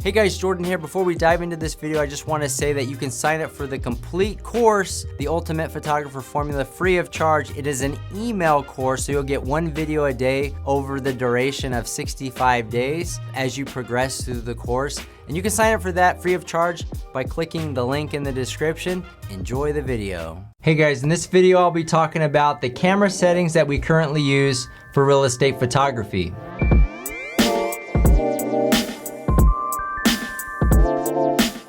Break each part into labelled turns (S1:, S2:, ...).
S1: Hey guys, Jordan here. Before we dive into this video, I just want to say that you can sign up for the complete course, The Ultimate Photographer Formula, free of charge. It is an email course, so you'll get one video a day over the duration of 65 days as you progress through the course. And you can sign up for that free of charge by clicking the link in the description. Enjoy the video. Hey guys, in this video, I'll be talking about the camera settings that we currently use for real estate photography.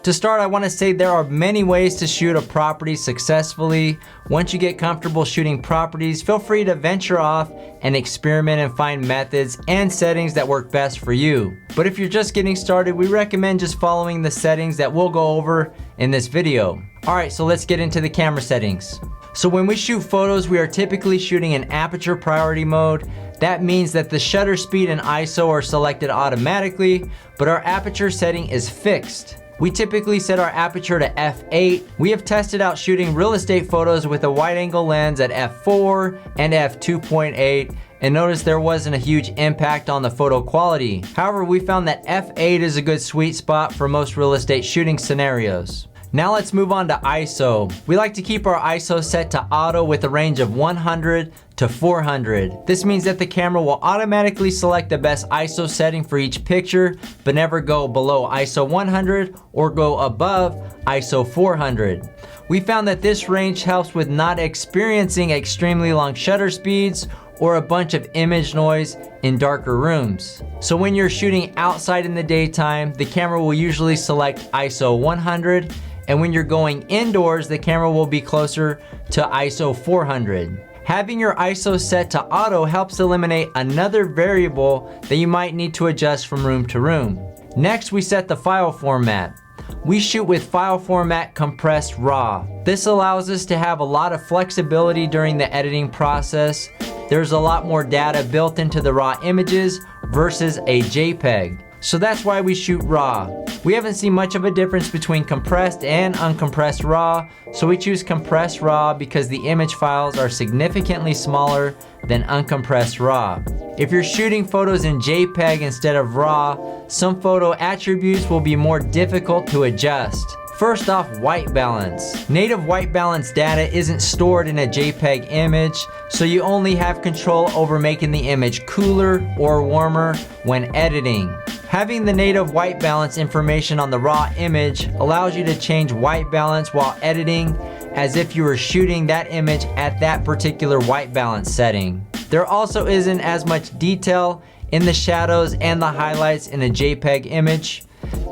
S1: To start, I want to say there are many ways to shoot a property successfully. Once you get comfortable shooting properties, feel free to venture off and experiment and find methods and settings that work best for you. But if you're just getting started, we recommend just following the settings that we'll go over in this video. Alright, so let's get into the camera settings. So when we shoot photos, we are typically shooting in aperture priority mode. That means that the shutter speed and ISO are selected automatically, but our aperture setting is fixed. We typically set our aperture to f8. We have tested out shooting real estate photos with a wide angle lens at f4 and f2.8 and noticed there wasn't a huge impact on the photo quality. However, we found that f8 is a good sweet spot for most real estate shooting scenarios. Now let's move on to ISO. We like to keep our ISO set to auto with a range of 100 to 400. This means that the camera will automatically select the best ISO setting for each picture, but never go below ISO 100 or go above ISO 400. We found that this range helps with not experiencing extremely long shutter speeds or a bunch of image noise in darker rooms. So when you're shooting outside in the daytime, the camera will usually select ISO 100, and when you're going indoors, the camera will be closer to ISO 400. Having your ISO set to auto helps eliminate another variable that you might need to adjust from room to room. Next, we set the file format. We shoot with file format compressed RAW. This allows us to have a lot of flexibility during the editing process. There's a lot more data built into the RAW images versus a JPEG. So that's why we shoot RAW. We haven't seen much of a difference between compressed and uncompressed RAW, so we choose compressed RAW because the image files are significantly smaller than uncompressed RAW. If you're shooting photos in JPEG instead of RAW, some photo attributes will be more difficult to adjust. First off, white balance. Native white balance data isn't stored in a JPEG image, so you only have control over making the image cooler or warmer when editing. Having the native white balance information on the raw image allows you to change white balance while editing as if you were shooting that image at that particular white balance setting. There also isn't as much detail in the shadows and the highlights in a JPEG image.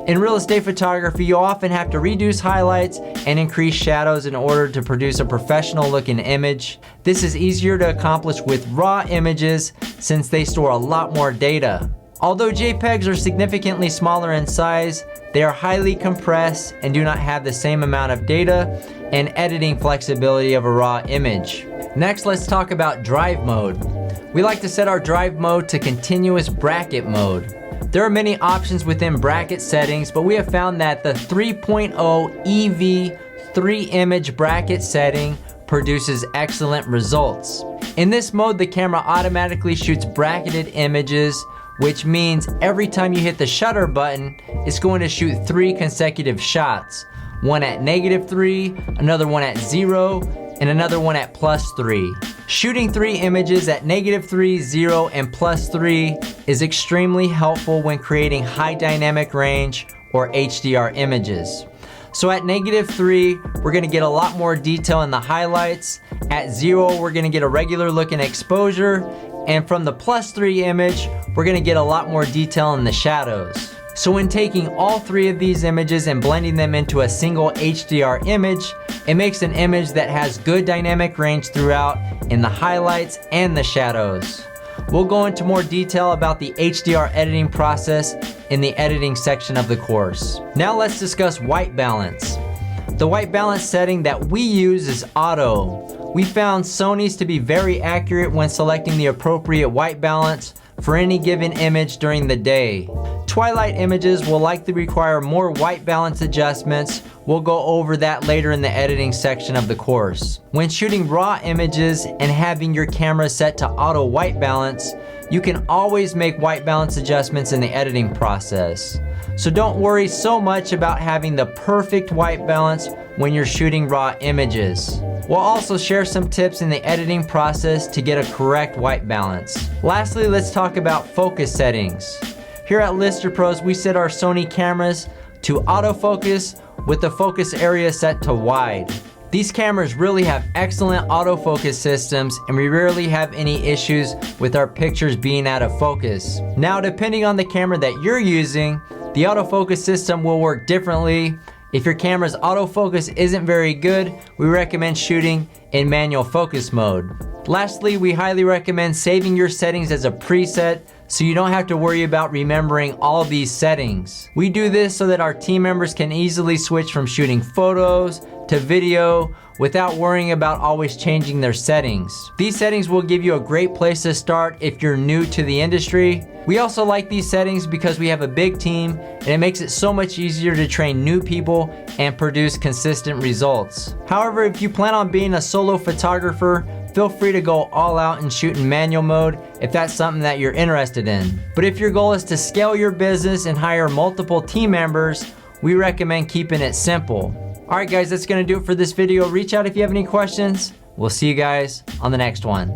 S1: In real estate photography, you often have to reduce highlights and increase shadows in order to produce a professional looking image. This is easier to accomplish with raw images since they store a lot more data. Although JPEGs are significantly smaller in size, they are highly compressed and do not have the same amount of data and editing flexibility of a raw image. Next, let's talk about drive mode. We like to set our drive mode to continuous bracket mode. There are many options within bracket settings, but we have found that the 3.0 EV 3-image bracket setting produces excellent results. In this mode, the camera automatically shoots bracketed images, which means every time you hit the shutter button, it's going to shoot 3 consecutive shots. One at -3, another one at 0, and another one at +3. Shooting 3 images at -3, 0, and +3 is extremely helpful when creating high dynamic range or HDR images. So at -3, we're gonna get a lot more detail in the highlights. At 0, we're gonna get a regular looking exposure. And from the +3 image, we're gonna get a lot more detail in the shadows. So when taking all 3 of these images and blending them into a single HDR image, it makes an image that has good dynamic range throughout in the highlights and the shadows. We'll go into more detail about the HDR editing process in the editing section of the course. Now let's discuss white balance. The white balance setting that we use is auto. We found Sony's to be very accurate when selecting the appropriate white balance for any given image during the day. Twilight images will likely require more white balance adjustments. We'll go over that later in the editing section of the course. When shooting raw images and having your camera set to auto white balance, you can always make white balance adjustments in the editing process. So don't worry so much about having the perfect white balance when you're shooting raw images. We'll also share some tips in the editing process to get a correct white balance. Lastly, let's talk about focus settings. Here at Lister Pros, we set our Sony cameras to autofocus with the focus area set to wide. These cameras really have excellent autofocus systems, and we rarely have any issues with our pictures being out of focus. Now, depending on the camera that you're using, the autofocus system will work differently. If your camera's autofocus isn't very good, we recommend shooting in manual focus mode. Lastly, we highly recommend saving your settings as a preset so you don't have to worry about remembering all these settings. We do this so that our team members can easily switch from shooting photos to video without worrying about always changing their settings. These settings will give you a great place to start if you're new to the industry. We also like these settings because we have a big team and it makes it so much easier to train new people and produce consistent results. However, if you plan on being a solo photographer, feel free to go all out and shoot in manual mode if that's something that you're interested in. But if your goal is to scale your business and hire multiple team members, we recommend keeping it simple. Alright guys, that's gonna do it for this video. Reach out if you have any questions. We'll see you guys on the next one.